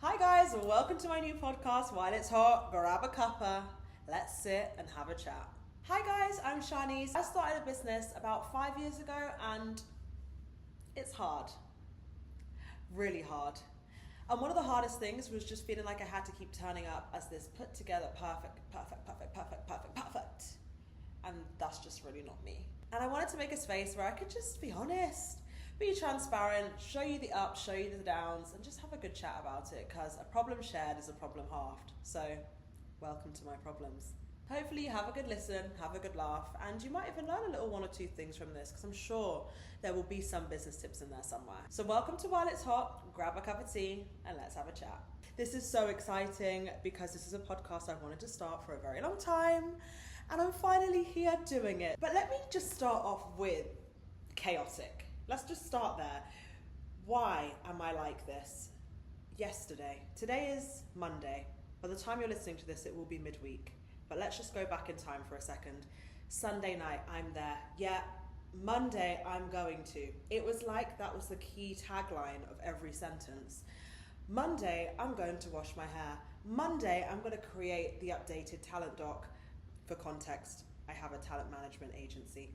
Hi guys, welcome to my new podcast. While it's hot, grab a cuppa, let's sit and have a chat. Hi guys, I'm Charnice. I started a business about 5 years ago and it's hard. Really hard. And one of the hardest things was just feeling like I had to keep turning up as this put together perfect. And that's just really not me. And I wanted to make a space where I could just be honest, be transparent, show you the ups, show you the downs, and just have a good chat about it, because a problem shared is a problem halved. So, welcome to my problems. Hopefully you have a good listen, have a good laugh, and you might even learn a little one or two things from this, because I'm sure there will be some business tips in there somewhere. So welcome to While It's Hot, grab a cup of tea, and let's have a chat. This is so exciting because this is a podcast I wanted to start for a very long time, and I'm finally here doing it. But let me just start off with chaotic. Let's just start there. Why am I like this? Yesterday. Today is Monday. By the time you're listening to this, it will be midweek. But let's just go back in time for a second. Sunday night, I'm there. Yeah, Monday, I'm going to. It was like that was the key tagline of every sentence. Monday, I'm going to wash my hair. Monday, I'm going to create the updated talent doc. For context, I have a talent management agency.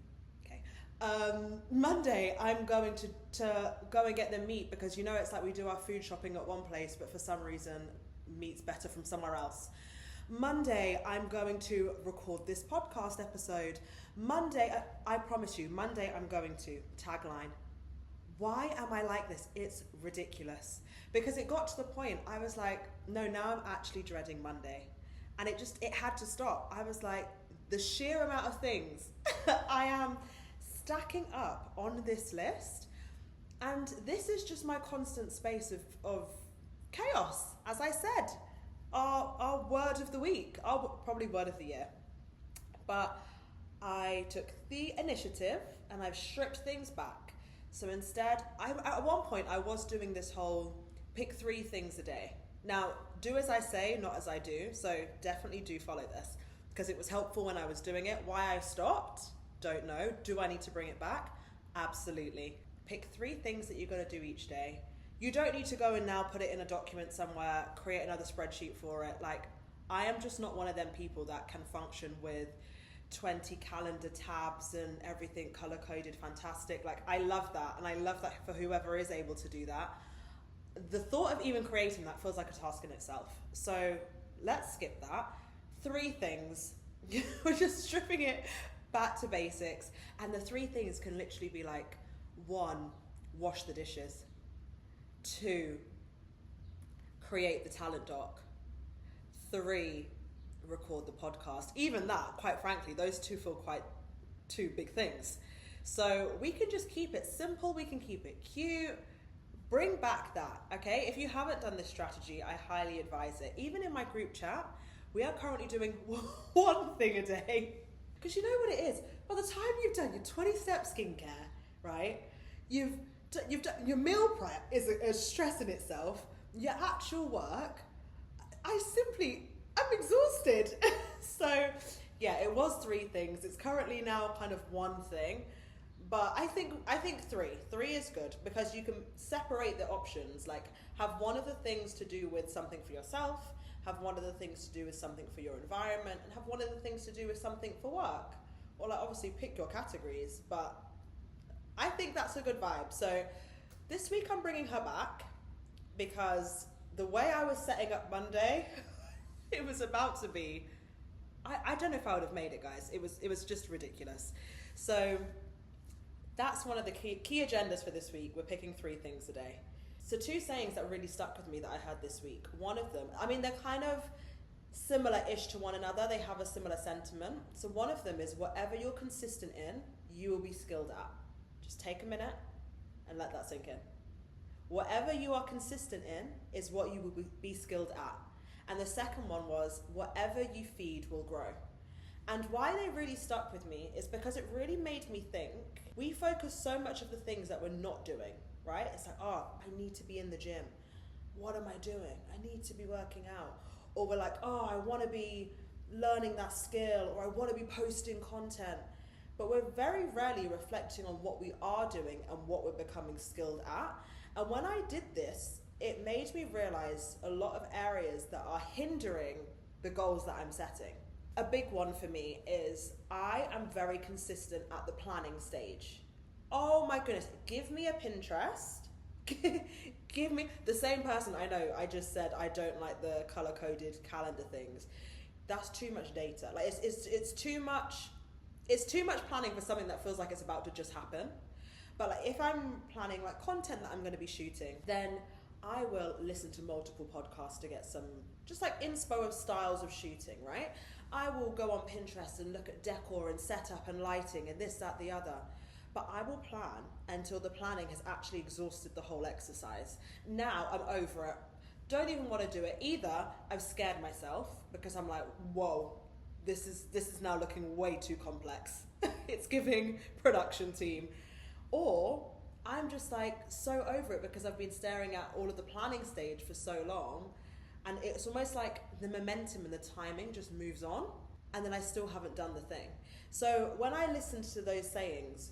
Okay. Monday, I'm going to go and get the meat, because you know it's like we do our food shopping at one place, but for some reason, meat's better from somewhere else. Monday, I'm going to record this podcast episode. Monday, I promise you, Monday, I'm going to. Tagline. Why am I like this? It's ridiculous. Because it got to the point, I was like, no, now I'm actually dreading Monday. And it had to stop. I was like, the sheer amount of things I am stacking up on this list. And this is just my constant space of chaos. As I said, our word of the week, our probably word of the year. But I took the initiative and I've stripped things back. So instead, at one point I was doing this whole pick 3 things a day. Now, do as I say, not as I do. So definitely do follow this, because it was helpful when I was doing it. Why I stopped, don't know. Do I need to bring it back? Absolutely. Pick 3 things that you're going to do each day. You don't need to go and now put it in a document somewhere, create another spreadsheet for it. Like, I am just not one of them people that can function with 20 calendar tabs and everything color-coded fantastic. Like, I love that, and I love that for whoever is able to do that. The thought of even creating that feels like a task in itself. So let's skip that. 3 things. We're just stripping it back to basics. And the 3 things can literally be like, 1, wash the dishes. 2, create the talent doc. 3, record the podcast. Even that, quite frankly, those 2 feel quite 2 big things. So we can just keep it simple. We can keep it cute. Bring back that, okay? If you haven't done this strategy, I highly advise it. Even in my group chat, we are currently doing 1 thing a day. Because you know what it is? By the time you've done your 20-step skincare, right? You've done your meal prep is a stress in itself. Your actual work, I'm exhausted. So yeah, it was 3 things. It's currently now kind of 1 thing. But I think 3. 3 is good, because you can separate the options. Like, have one of the things to do with something for yourself, have one of the things to do with something for your environment, and have one of the things to do with something for work. Or like, obviously pick your categories, but I think that's a good vibe. So this week I'm bringing her back, because the way I was setting up Monday, it was about to be, I don't know if I would have made it, guys. It was just ridiculous. So that's one of the key agendas for this week. We're picking 3 things a day. So 2 sayings that really stuck with me that I heard this week. One of them, I mean, they're kind of similar-ish to one another. They have a similar sentiment. So one of them is, whatever you're consistent in, you will be skilled at. Just take a minute and let that sink in. Whatever you are consistent in is what you will be skilled at. And the second one was, whatever you feed will grow. And why they really stuck with me is because it really made me think. We focus so much of the things that we're not doing, right? It's like, oh, I need to be in the gym. What am I doing? I need to be working out. Or we're like, oh, I want to be learning that skill, or I want to be posting content. But we're very rarely reflecting on what we are doing and what we're becoming skilled at. And when I did this, it made me realize a lot of areas that are hindering the goals that I'm setting. A big one for me is I am very consistent at the planning stage. Oh my goodness, give me a Pinterest. Give me the same person. I know I just said I don't like the color-coded calendar things. That's too much data. Like it's too much planning for something that feels like it's about to just happen. But like if I'm planning like content that I'm going to be shooting, then I will listen to multiple podcasts to get some just like inspo of styles of shooting, right? I will go on Pinterest and look at decor and setup and lighting and this, that, the other. But I will plan until the planning has actually exhausted the whole exercise. Now I'm over it. Don't even want to do it. Either I've scared myself because I'm like, whoa, this is now looking way too complex. It's giving production team. Or I'm just like so over it because I've been staring at all of the planning stage for so long, and it's almost like the momentum and the timing just moves on, and then I still haven't done the thing. So when I listen to those sayings,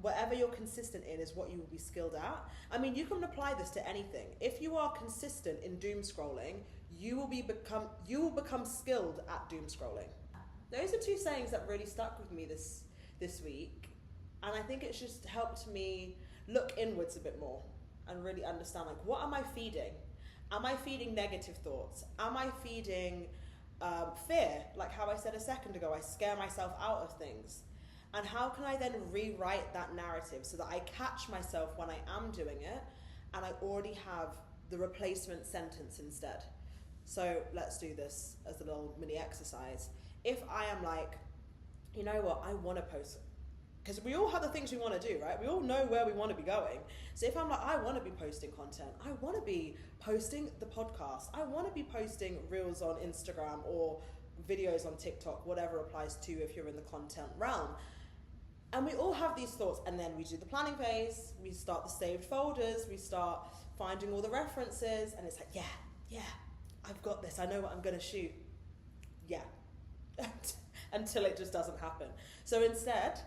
whatever you're consistent in is what you will be skilled at. I mean, you can apply this to anything. If you are consistent in doom scrolling, you will become skilled at doom scrolling. Those are two sayings that really stuck with me this week. And I think it's just helped me look inwards a bit more and really understand, like, what am I feeding? Am I feeding negative thoughts? Am I feeding fear? Like how I said a second ago, I scare myself out of things. And how can I then rewrite that narrative so that I catch myself when I am doing it and I already have the replacement sentence instead? So let's do this as a little mini exercise. If I am like, you know what, I want to post, because we all have the things we want to do, right? We all know where we want to be going. So if I'm like, I want to be posting content, I want to be posting the podcast, I want to be posting reels on Instagram or videos on TikTok, whatever applies to you if you're in the content realm. And we all have these thoughts, and then we do the planning phase, we start the saved folders, we start finding all the references, and it's like, yeah, I've got this, I know what I'm going to shoot. Yeah. Until it just doesn't happen. So instead,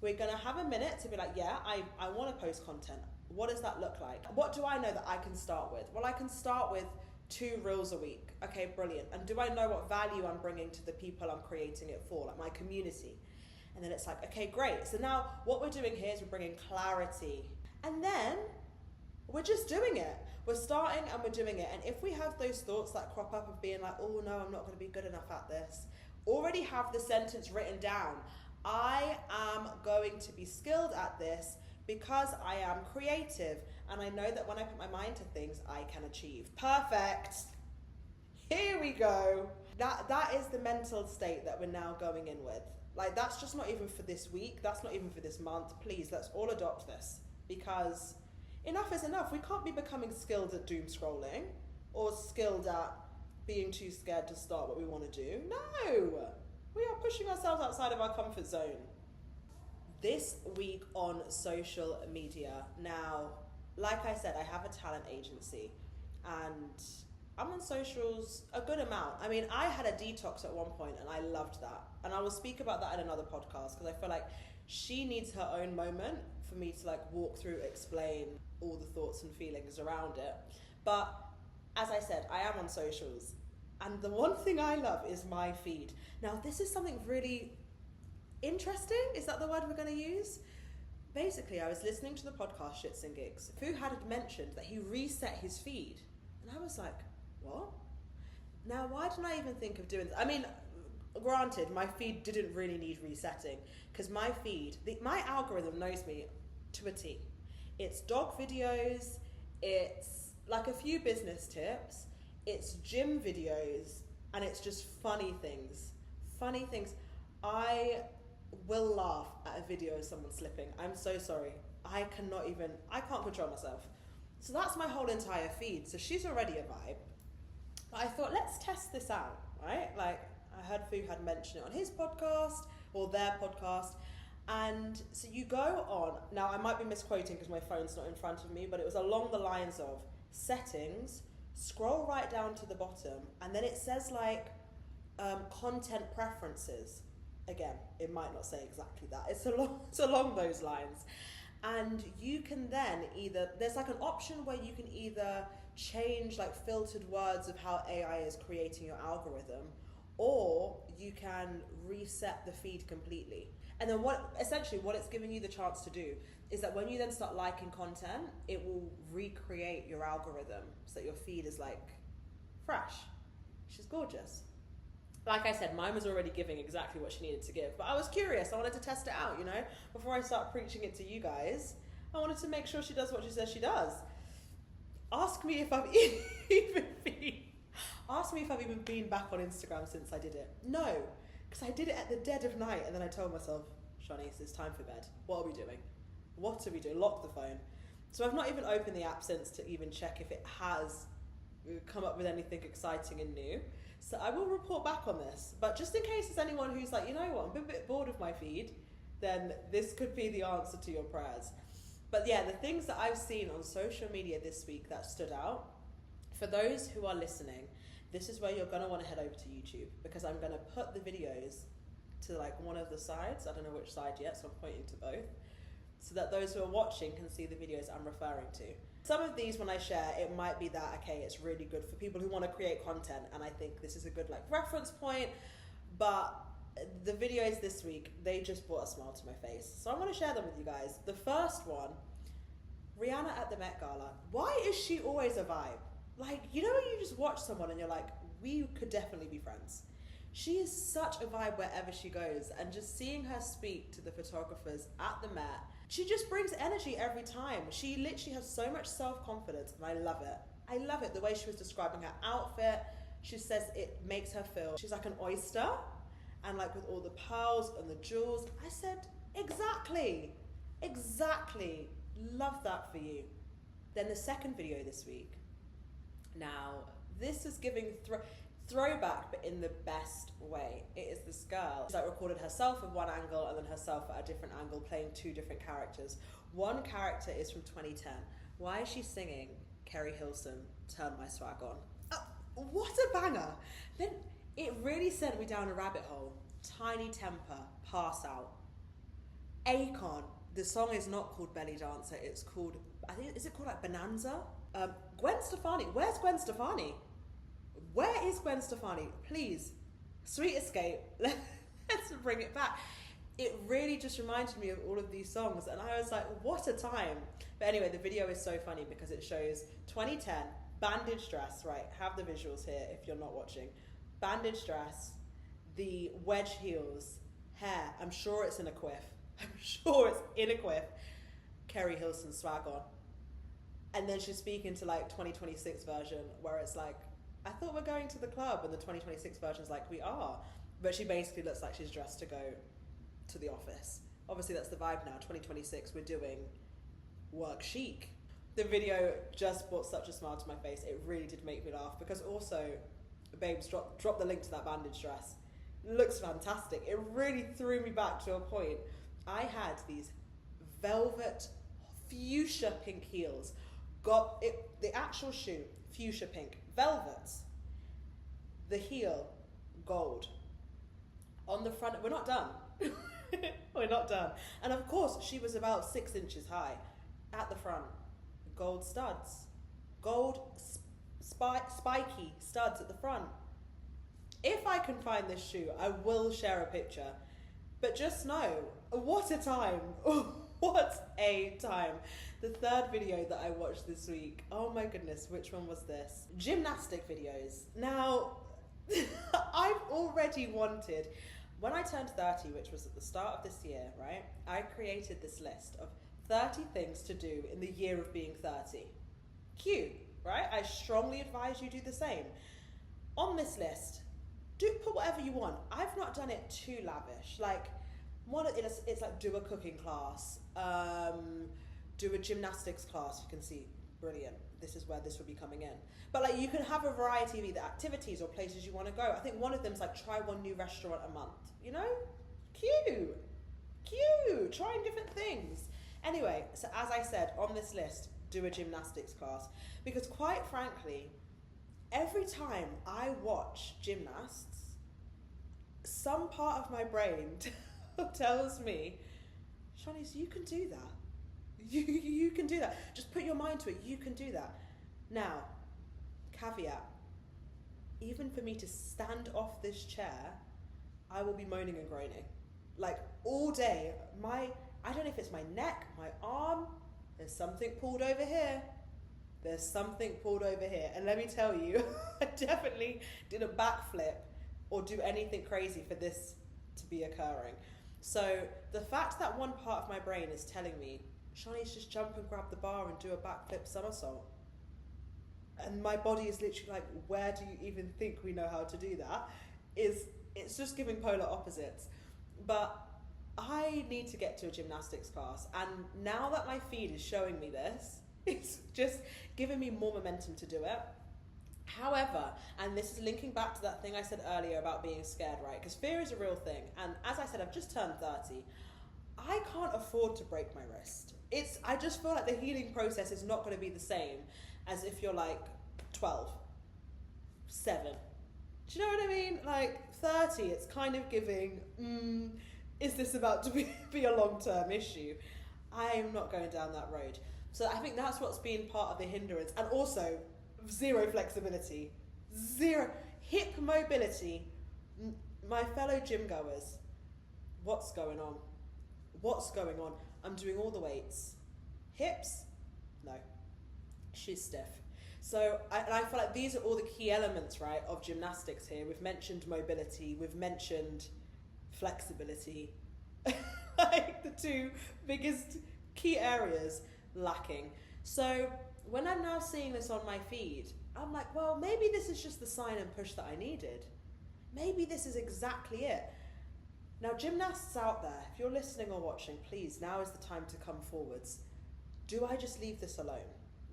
we're going to have a minute to be like, yeah, I want to post content. What does that look like? What do I know that I can start with? Well, I can start with 2 reels a week. Okay, brilliant. And do I know what value I'm bringing to the people I'm creating it for, like my community? And then it's like, okay, great. So now what we're doing here is we're bringing clarity. And then we're just doing it. We're starting and we're doing it. And if we have those thoughts that crop up of being like, oh no, I'm not going to be good enough at this, already have the sentence written down. I am going to be skilled at this because I am creative, and I know that when I put my mind to things, I can achieve. Perfect. Here we go. That is the mental state that we're now going in with. Like, that's just not even for this week. That's not even for this month. Please, let's all adopt this, because enough is enough. We can't be becoming skilled at doom scrolling or skilled at being too scared to start what we want to do. No. We are pushing ourselves outside of our comfort zone. This week on social media. Now, like I said, I have a talent agency and I'm on socials a good amount. I mean, I had a detox at one point and I loved that. And I will speak about that in another podcast because I feel like she needs her own moment for me to like walk through, explain all the thoughts and feelings around it. But as I said, I am on socials. And the one thing I love is my feed. Now, this is something really interesting. Is that the word we're going to use? Basically, I was listening to the podcast Shits and Gigs. Fu had mentioned that he reset his feed. And I was like, what? Now, why didn't I even think of doing this? I mean, granted, my feed didn't really need resetting because my feed, my algorithm knows me to a T. It's dog videos, it's like a few business tips, it's gym videos, and it's just funny things. Funny things. I will laugh at a video of someone slipping. I'm so sorry. I can't control myself. So that's my whole entire feed. So she's already a vibe. But I thought, let's test this out, right? Like, I heard Fu had mentioned it on his podcast or their podcast. And so you go on, now I might be misquoting because my phone's not in front of me, but it was along the lines of settings, scroll right down to the bottom, and then it says like content preferences. Again, it might not say exactly that. It's along those lines. And you can then there's like an option where you can either change like filtered words of how AI is creating your algorithm, or you can reset the feed completely. And then what it's giving you the chance to do is that when you then start liking content, it will recreate your algorithm so that your feed is like fresh. She's gorgeous. Like I said, mine was already giving exactly what she needed to give, but I was curious. I wanted to test it out, before I start preaching it to you guys. I wanted to make sure she does what she says she does. Ask me if I've even been back on Instagram since I did it. No, because I did it at the dead of night, and then I told myself, Charnice, it's time for bed. What are we doing? Lock the phone. So I've not even opened the app since to even check if it has come up with anything exciting and new. So I will report back on this. But just in case there's anyone who's like, you know what, I'm a bit bored of my feed, then this could be the answer to your prayers. But yeah, the things that I've seen on social media this week that stood out, for those who are listening, this is where you're going to want to head over to YouTube, because I'm going to put the videos to like one of the sides. I don't know which side yet, so I'm pointing to both, so that those who are watching can see the videos I'm referring to. Some of these, when I share, it might be that, okay, it's really good for people who want to create content, and I think this is a good like reference point, but the videos this week, they just brought a smile to my face. So I'm going to share them with you guys. The first one, Rihanna at the Met Gala. Why is she always a vibe? Like, when you just watch someone and you're like, we could definitely be friends. She is such a vibe wherever she goes, and just seeing her speak to the photographers at the Met, she just brings energy every time. She literally has so much self-confidence, and I love it. I love it, the way she was describing her outfit. She says it makes her feel she's like an oyster, and like with all the pearls and the jewels. I said, exactly. Love that for you. Then the second video this week. Now, this is giving throwback, but in the best way. It is this girl. She's like recorded herself with one angle and then herself at a different angle, playing two different characters. One character is from 2010. Why is she singing Kerry Hilson, Turn My Swag On? What a banger. Then it really sent me down a rabbit hole. Tiny Temper, Pass Out. Akon, the song is not called Belly Dancer, it's called, is it called like Bonanza? Gwen Stefani, where's Gwen Stefani? Where is Gwen Stefani? Please, Sweet Escape, let's bring it back. It really just reminded me of all of these songs, and I was like, what a time. But anyway, the video is so funny because it shows 2010, bandage dress, right? Have the visuals here if you're not watching. Bandage dress, the wedge heels, hair, I'm sure it's in a quiff. Kerry Hilson swag on. And then she's speaking to like 2026 version where it's like, I thought we're going to the club, and the 2026 version is like, we are. But she basically looks like she's dressed to go to the office. Obviously that's the vibe now. 2026, we're doing work chic. The video just brought such a smile to my face. It really did make me laugh, because also, babes, drop the link to that bandage dress. It looks fantastic. It really threw me back to a point. I had these velvet fuchsia pink heels. Got it, the actual shoe, fuchsia pink, velvet. The heel, gold. On the front, we're not done. We're not done. And of course, she was about 6 inches high. At the front, gold studs. Gold spiky studs at the front. If I can find this shoe, I will share a picture. But just know, what a time. What a time. The third video that I watched this week, oh my goodness, which one was this? Gymnastic videos. Now, I've already wanted, when I turned 30, which was at the start of this year, right? I created this list of 30 things to do in the year of being 30. Cute, right? I strongly advise you do the same. On this list, put whatever you want. I've not done it too lavish. Like, it's like do a cooking class, do a gymnastics class. You can see, brilliant. This is where this would be coming in. But like, you can have a variety of either activities or places you want to go. I think one of them's like try one new restaurant a month. Cute, trying different things. Anyway, so as I said, on this list, do a gymnastics class, because quite frankly, every time I watch gymnasts, some part of my brain tells me, Charnice, you can do that. You can do that. Just put your mind to it. You can do that. Now, caveat, even for me to stand off this chair, I will be moaning and groaning. Like all day, I don't know if it's my neck, my arm, there's something pulled over here. There's something pulled over here. And let me tell you, I definitely did a backflip or do anything crazy for this to be occurring. So the fact that one part of my brain is telling me, Charnice, just jump and grab the bar and do a backflip somersault. And my body is literally like, where do you even think we know how to do that? It's just giving polar opposites. But I need to get to a gymnastics class. And now that my feed is showing me this, it's just giving me more momentum to do it. However, and this is linking back to that thing I said earlier about being scared, right? Because fear is a real thing. And as I said, I've just turned 30. I can't afford to break my wrist. I just feel like the healing process is not going to be the same as if you're like 12, 7. Do you know what I mean? Like 30, it's kind of giving, is this about to be a long-term issue? I am not going down that road. So I think that's what's been part of the hindrance. And also, zero flexibility, zero hip mobility. My fellow gym goers, what's going on? What's going on? I'm doing all the weights. Hips? No. She's stiff. So I feel like these are all the key elements, right, of gymnastics here. We've mentioned mobility. We've mentioned flexibility. Like the two biggest key areas lacking. So when I'm now seeing this on my feed, I'm like, well, maybe this is just the sign and push that I needed. Maybe this is exactly it. Now, gymnasts out there, if you're listening or watching, please, now is the time to come forwards. Do I just leave this alone?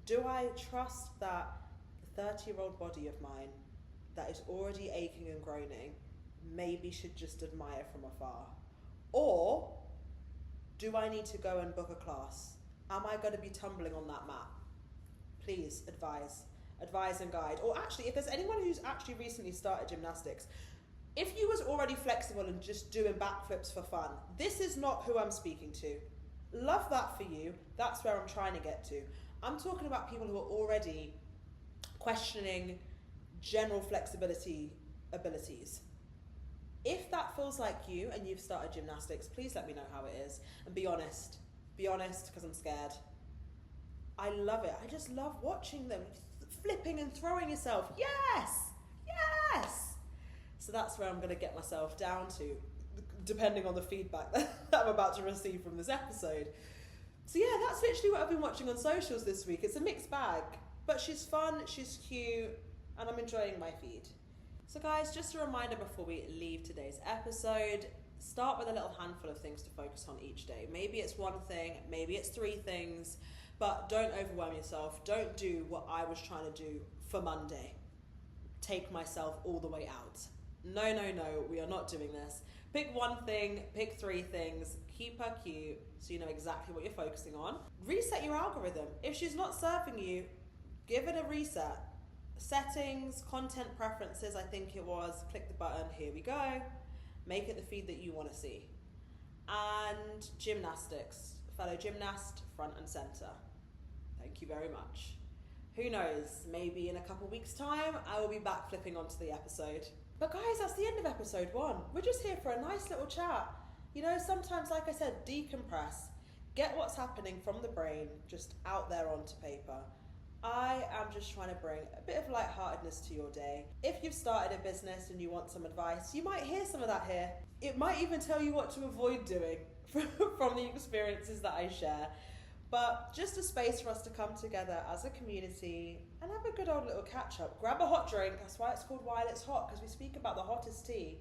Do I trust that the 30-year-old body of mine that is already aching and groaning maybe should just admire from afar? Or do I need to go and book a class? Am I going to be tumbling on that mat? Please advise and guide. Or actually, if there's anyone who's actually recently started gymnastics, if you was already flexible and just doing backflips for fun, this is not who I'm speaking to. Love that for you. That's where I'm trying to get to. I'm talking about people who are already questioning general flexibility abilities. If that feels like you and you've started gymnastics, please let me know how it is. And be honest. Be honest, because I'm scared. I love it. I just love watching them. Flipping and throwing yourself. Yes! Yes! So that's where I'm going to get myself down to, depending on the feedback that I'm about to receive from this episode. So yeah, that's literally what I've been watching on socials this week. It's a mixed bag, but she's fun, she's cute, and I'm enjoying my feed. So guys, just a reminder before we leave today's episode, start with a little handful of things to focus on each day. Maybe it's one thing, maybe it's 3 things, but don't overwhelm yourself. Don't do what I was trying to do for Monday. Take myself all the way out. No, we are not doing this. Pick one thing, pick 3 things, keep her cute so you know exactly what you're focusing on. Reset your algorithm. If she's not serving you, give it a reset. Settings, content preferences, I think it was, click the button, here we go. Make it the feed that you want to see. And gymnastics, fellow gymnast, front and center. Thank you very much. Who knows, maybe in a couple weeks' time, I will be back flipping onto the episode. But guys, that's the end of episode 1. We're just here for a nice little chat. You know, sometimes, like I said, decompress. Get what's happening from the brain just out there onto paper. I am just trying to bring a bit of lightheartedness to your day. If you've started a business and you want some advice, you might hear some of that here. It might even tell you what to avoid doing from the experiences that I share. But just a space for us to come together as a community and have a good old little catch up. Grab a hot drink, that's why it's called While It's Hot, because we speak about the hottest tea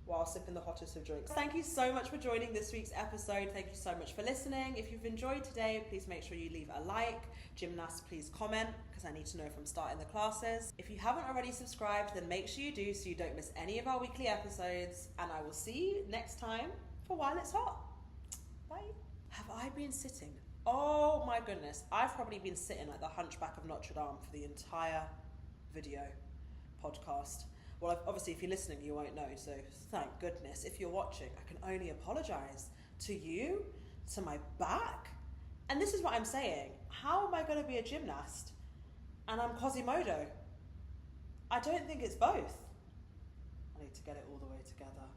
while sipping the hottest of drinks. Thank you so much for joining this week's episode. Thank you so much for listening. If you've enjoyed today, please make sure you leave a like. Gymnasts, please comment, because I need to know if I'm starting the classes. If you haven't already subscribed, then make sure you do so you don't miss any of our weekly episodes. And I will see you next time for While It's Hot. Bye. Have I been sitting? Oh my goodness, I've probably been sitting like the Hunchback of Notre Dame for the entire video podcast. Well, obviously if you're listening you won't know, so thank goodness. If you're watching, I can only apologise to you, to my back, And this is what I'm saying. How am I going to be a gymnast and I'm Quasimodo? I don't think it's both. I need to get it all the way together.